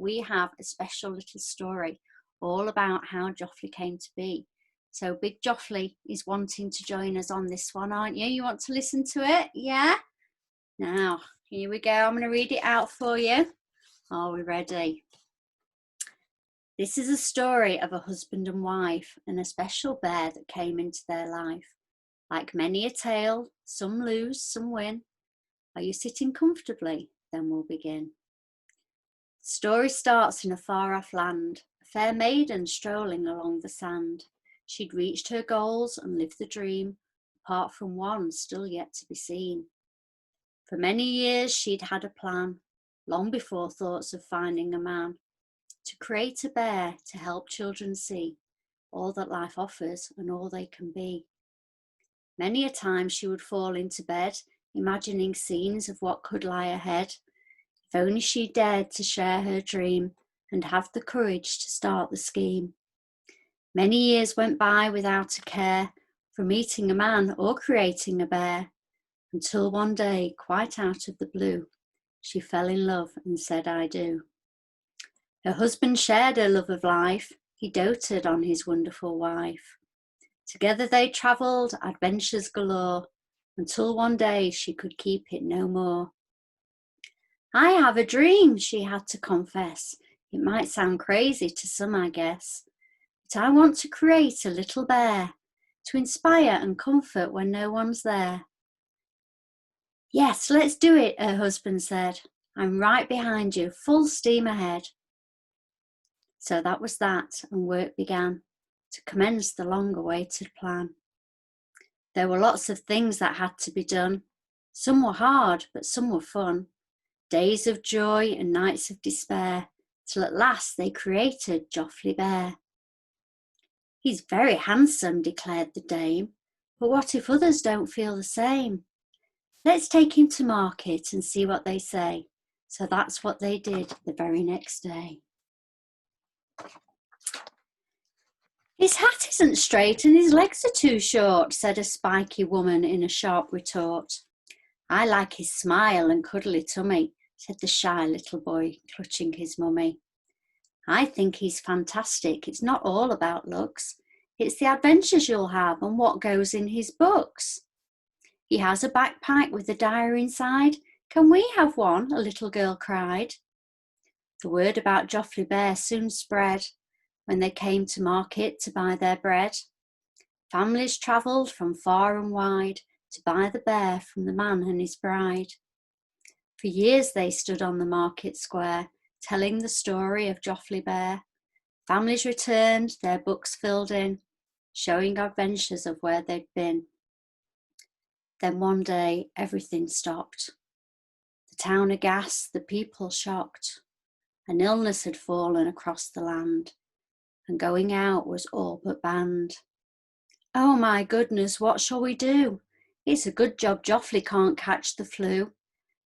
we have a special little story all about how Jofli came to be. So Big Jofli is wanting to join us on this one, aren't you? You want to listen to it? Yeah? Now, here we go. I'm going to read it out for you. Are we ready? This is a story of a husband and wife and a special bear that came into their life. Like many a tale, some lose, some win. Are you sitting comfortably? Then we'll begin. The story starts in a far-off land, a fair maiden strolling along the sand. She'd reached her goals and lived the dream, apart from one still yet to be seen. For many years she'd had a plan, long before thoughts of finding a man, to create a bear to help children see all that life offers and all they can be. Many a time she would fall into bed, imagining scenes of what could lie ahead. If only she dared to share her dream and have the courage to start the scheme. Many years went by without a care for meeting a man or creating a bear, until one day, quite out of the blue, she fell in love and said, "I do." Her husband shared her love of life. He doted on his wonderful wife. Together they travelled, adventures galore, until one day she could keep it no more. "I have a dream," she had to confess. "It might sound crazy to some, I guess, but I want to create a little bear to inspire and comfort when no one's there." "Yes, let's do it," her husband said. "I'm right behind you, full steam ahead." So that was that, and work began to commence the long-awaited plan. There were lots of things that had to be done. Some were hard, but some were fun. Days of joy and nights of despair, till at last they created Jofli Bear. "He's very handsome," declared the dame, "but what if others don't feel the same? Let's take him to market and see what they say." So that's what they did the very next day. "His hat isn't straight and his legs are too short," said a spiky woman in a sharp retort. "I like his smile and cuddly tummy," said the shy little boy, clutching his mummy. "I think he's fantastic. It's not all about looks. It's the adventures you'll have and what goes in his books." "He has a backpack with a diary inside. Can we have one?" a little girl cried. The word about Jofli Bear soon spread when they came to market to buy their bread. Families travelled from far and wide to buy the bear from the man and his bride. For years they stood on the market square, telling the story of Jofli Bear. Families returned, their books filled in, showing adventures of where they'd been. Then one day everything stopped. The town aghast, the people shocked. An illness had fallen across the land, and going out was all but banned. "Oh my goodness, what shall we do? It's a good job Jofli can't catch the flu.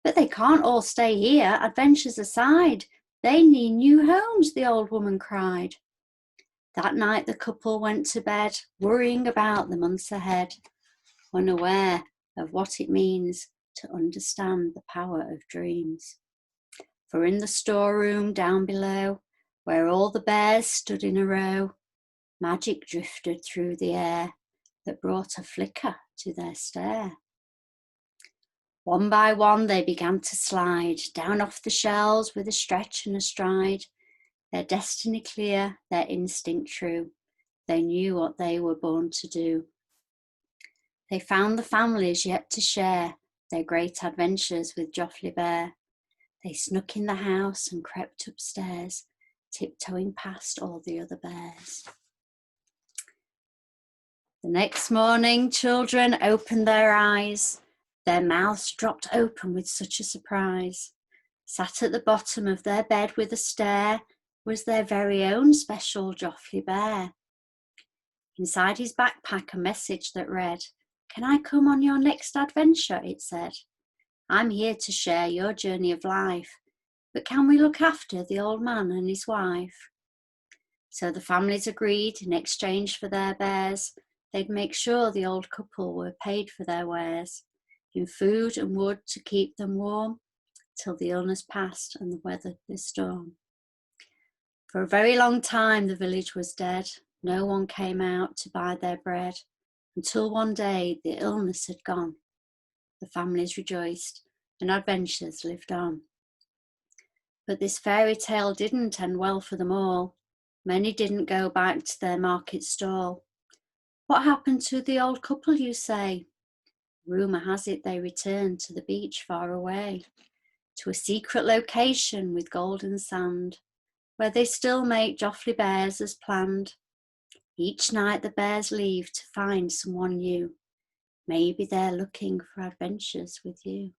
But they can't all stay here, adventures aside. They need new homes," the old woman cried. That night the couple went to bed, worrying about the months ahead, unaware of what it means to understand the power of dreams. For in the storeroom down below, where all the bears stood in a row, magic drifted through the air that brought a flicker to their stare. One by one they began to slide down off the shelves with a stretch and a stride. Their destiny clear, their instinct true. They knew what they were born to do. They found the families yet to share their great adventures with Jofli Bear. They snuck in the house and crept upstairs, tiptoeing past all the other bears. The next morning, children opened their eyes. Their mouths dropped open with such a surprise. Sat at the bottom of their bed with a stare was their very own special Jofli Bear. Inside his backpack a message that read, "Can I come on your next adventure?" it said. "I'm here to share your journey of life, but can we look after the old man and his wife?" So the families agreed in exchange for their bears, they'd make sure the old couple were paid for their wares, in food and wood to keep them warm, till the illness passed and the weather the storm. For a very long time the village was dead. No one came out to buy their bread, until one day the illness had gone. The families rejoiced, and adventures lived on. But this fairy tale didn't end well for them all. Many didn't go back to their market stall. What happened to the old couple, you say? Rumour has it they returned to the beach far away, to a secret location with golden sand, where they still make Jofli bears as planned. Each night the bears leave to find someone new. Maybe they're looking for adventures with you.